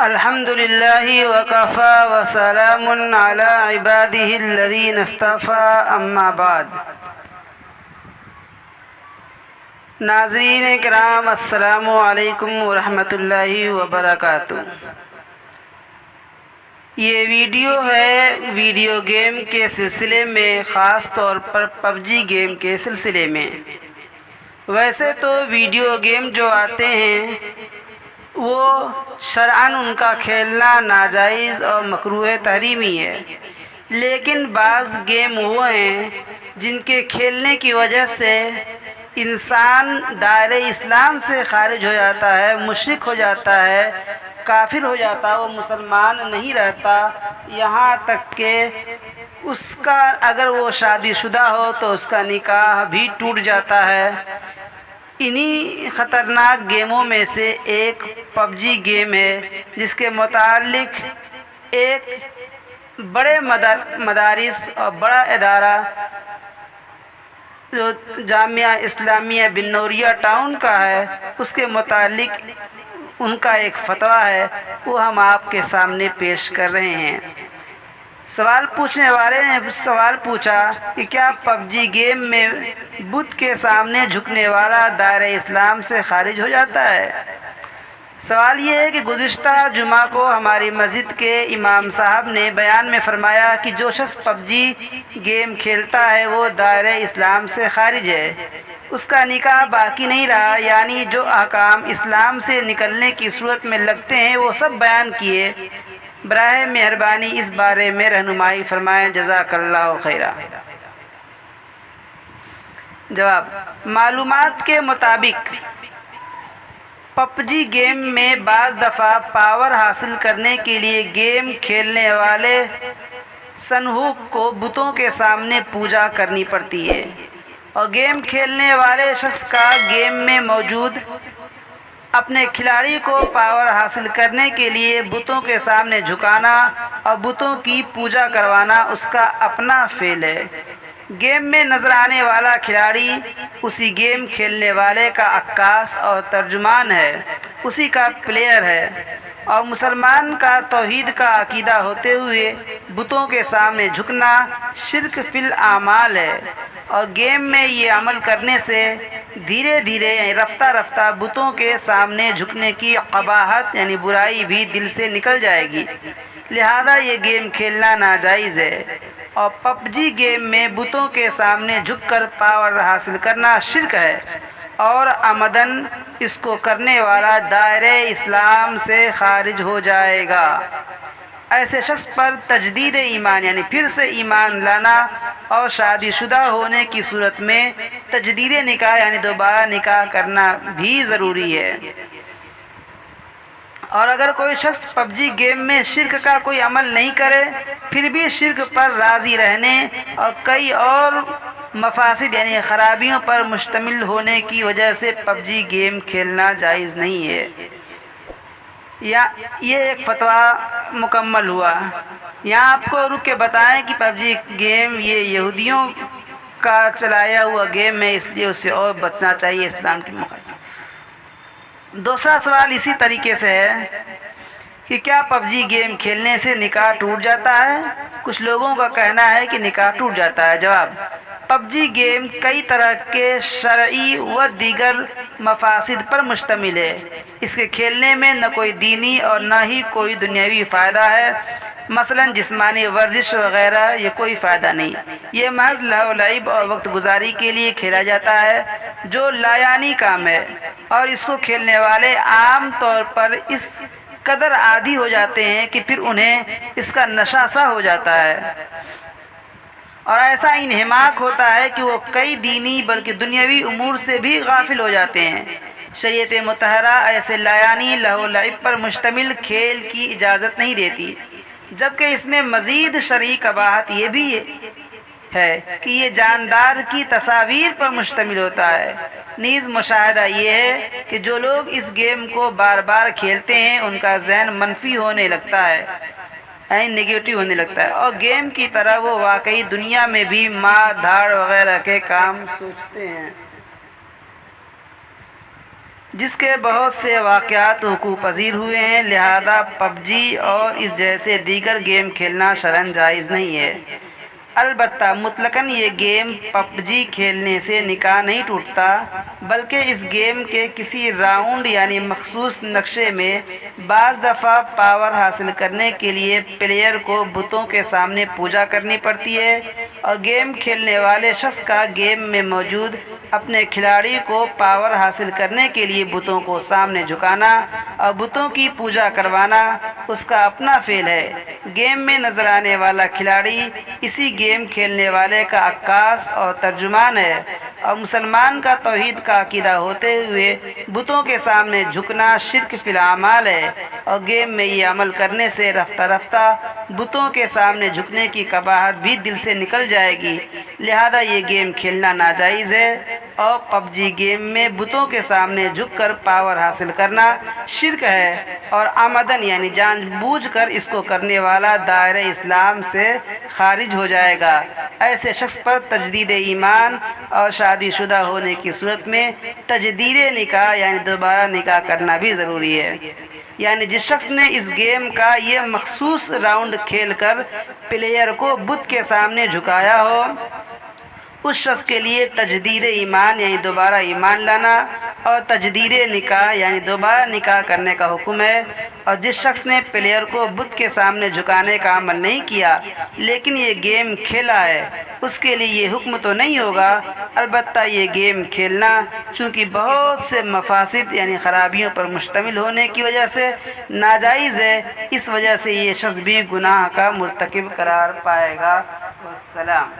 الحمد للہ وکفی وسلام علی عبادہ الذین اصطفی اما بعد۔ ناظرین کرام، السلام علیکم ورحمۃ اللہ وبرکاتہ۔ یہ ویڈیو ہے ویڈیو گیم کے سلسلے میں، خاص طور پر پب جی گیم کے سلسلے میں۔ ویسے تو ویڈیو گیم جو آتے ہیں وہ شرعاً ان کا کھیلنا ناجائز اور مکروہ تحریمی ہے، لیکن بعض گیم وہ ہیں جن کے کھیلنے کی وجہ سے انسان دائرۂ اسلام سے خارج ہو جاتا ہے، مشرک ہو جاتا ہے، کافر ہو جاتا ہے، وہ مسلمان نہیں رہتا، یہاں تک کہ اس کا اگر وہ شادی شدہ ہو تو اس کا نکاح بھی ٹوٹ جاتا ہے۔ انہی خطرناک گیموں میں سے ایک پب جی گیم ہے، جس کے متعلق ایک بڑے مدارس اور بڑا ادارہ جو جامعہ اسلامیہ بنوریا ٹاؤن کا ہے، اس کے متعلق ان کا ایک فتویٰ ہے، وہ ہم آپ کے سامنے پیش کر رہے ہیں۔ سوال پوچھنے والے نے سوال پوچھا کہ کیا پب جی گیم میں بت کے سامنے جھکنے والا دائرۂ اسلام سے خارج ہو جاتا ہے؟ سوال یہ ہے کہ گزشتہ جمعہ کو ہماری مسجد کے امام صاحب نے بیان میں فرمایا کہ جو شخص پب جی گیم کھیلتا ہے وہ دائرۂ اسلام سے خارج ہے، اس کا نکاح باقی نہیں رہا، یعنی جو احکام اسلام سے نکلنے کی صورت میں لگتے ہیں وہ سب بیان کیے۔ براہ مہربانی اس بارے میں رہنمائی فرمائیں، جزاک اللہ خیرا۔ جواب: معلومات کے مطابق پب جی گیم میں بعض دفعہ پاور حاصل کرنے کے لیے گیم کھیلنے والے سنہوک کو بتوں کے سامنے پوجا کرنی پڑتی ہے، اور گیم کھیلنے والے شخص کا گیم میں موجود اپنے کھلاڑی کو پاور حاصل کرنے کے لیے بتوں کے سامنے جھکانا اور بتوں کی پوجا کروانا اس کا اپنا فعل ہے۔ گیم میں نظر آنے والا کھلاڑی اسی گیم کھیلنے والے کا عکاس اور ترجمان ہے، اسی کا پلیئر ہے، اور مسلمان کا توحید کا عقیدہ ہوتے ہوئے بتوں کے سامنے جھکنا شرک فی الاعمال ہے، اور گیم میں یہ عمل کرنے سے دھیرے دھیرے رفتہ رفتہ بتوں کے سامنے جھکنے کی قباحت یعنی برائی بھی دل سے نکل جائے گی، لہذا یہ گیم کھیلنا ناجائز ہے۔ اور پب جی گیم میں بتوں کے سامنے جھک کر پاور حاصل کرنا شرک ہے، اور عمدن اس کو کرنے والا دائرۂ اسلام سے خارج ہو جائے گا۔ ایسے شخص پر تجدید ایمان یعنی پھر سے ایمان لانا اور شادی شدہ ہونے کی صورت میں تجدید نکاح یعنی دوبارہ نکاح کرنا بھی ضروری ہے۔ اور اگر کوئی شخص پب جی گیم میں شرک کا کوئی عمل نہیں کرے، پھر بھی شرک پر راضی رہنے اور کئی اور مفاسد یعنی خرابیوں پر مشتمل ہونے کی وجہ سے پب جی گیم کھیلنا جائز نہیں ہے۔ یہ ایک فتویٰ مکمل ہوا۔ یہاں آپ کو رک کے بتائیں کہ پب جی گیم یہ یہودیوں کا چلایا ہوا گیم ہے، اس لیے اس سے اور بچنا چاہیے، اسلام کی مخالف۔ دوسرا سوال اسی طریقے سے ہے کہ کیا پب جی گیم کھیلنے سے نکاح ٹوٹ جاتا ہے؟ کچھ لوگوں کا کہنا ہے کہ نکاح ٹوٹ جاتا ہے۔ جواب: پب جی گیم کئی طرح کے شرعی و دیگر مفاسد پر مشتمل ہے۔ اس کے کھیلنے میں نہ کوئی دینی اور نہ ہی کوئی دنیاوی فائدہ ہے، مثلا جسمانی ورزش وغیرہ، یہ کوئی فائدہ نہیں، یہ محض لہو و لعب اور وقت گزاری کے لیے کھیلا جاتا ہے جو لایعنی کام ہے، اور اس کو کھیلنے والے عام طور پر اس قدر عادی ہو جاتے ہیں کہ پھر انہیں اس کا نشہ سا ہو جاتا ہے، اور ایسا انہماک ہوتا ہے کہ وہ کئی دینی بلکہ دنیاوی امور سے بھی غافل ہو جاتے ہیں۔ شریعت مطہرہ ایسے لایعنی لہو و لعب پر مشتمل کھیل کی اجازت نہیں دیتی، جبکہ اس میں مزید شرعی قباحت یہ بھی ہے کہ یہ جاندار کی تصاویر پر مشتمل ہوتا ہے۔ نیز مشاہدہ یہ ہے کہ جو لوگ اس گیم کو بار بار کھیلتے ہیں ان کا ذہن منفی ہونے لگتا ہے، نیگیٹو ہونے لگتا ہے، اور گیم کی طرح وہ واقعی دنیا میں بھی مار دھاڑ وغیرہ کے کام سوچتے ہیں۔ جس کے بہت سے واقعات وقوع پذیر ہوئے ہیں، لہذا پب جی اور اس جیسے دیگر گیم کھیلنا شرعاً جائز نہیں ہے۔ البتہ مطلقاً یہ گیم پب جی کھیلنے سے نکاح نہیں ٹوٹتا، بلکہ اس گیم کے کسی راؤنڈ یعنی مخصوص نقشے میں بعض دفعہ پاور حاصل کرنے کے لیے پلیئر کو بتوں کے سامنے پوجا کرنی پڑتی ہے، اور گیم کھیلنے والے شخص کا گیم میں موجود اپنے کھلاڑی کو پاور حاصل کرنے کے لیے بتوں کو سامنے جھکانا اور بتوں کی پوجا کروانا اس کا اپنا فعل ہے۔ گیم میں نظر آنے والا کھلاڑی اسی گیم کھیلنے والے کا عکاس اور ترجمان ہے، اور مسلمان کا توحید کا عقیدہ ہوتے ہوئے بتوں کے سامنے جھکنا شرک فی الاعمال ہے، اور گیم میں یہ عمل کرنے سے رفتہ رفتہ بتوں کے سامنے جھکنے کی قباحت بھی دل سے نکل جائے گی، لہذا یہ گیم کھیلنا ناجائز ہے۔ اور پب جی گیم میں بتوں کے سامنے جھک کر پاور حاصل کرنا شرک ہے، اور آمدن یعنی جان بوجھ کر اس کو کرنے والا دائرہ اسلام سے خارج ہو جائے گا۔ ایسے شخص پر تجدید ایمان اور شادی شدہ ہونے کی صورت میں تجدید نکاح یعنی دوبارہ نکاح کرنا بھی ضروری ہے۔ یعنی جس شخص نے اس گیم کا یہ مخصوص راؤنڈ کھیل کر پلیئر کو بت کے سامنے جھکایا ہو، اس شخص کے لیے تجدید ایمان یعنی دوبارہ ایمان لانا اور تجدید نکاح یعنی دوبارہ نکاح کرنے کا حکم ہے، اور جس شخص نے پلیئر کو بت کے سامنے جھکانے کا عمل نہیں کیا لیکن یہ گیم کھیلا ہے، اس کے لیے یہ حکم تو نہیں ہوگا۔ البتہ یہ گیم کھیلنا چونکہ بہت سے مفاسد یعنی خرابیوں پر مشتمل ہونے کی وجہ سے ناجائز ہے، اس وجہ سے یہ شخص بھی گناہ کا مرتکب قرار پائے گا۔ والسلام۔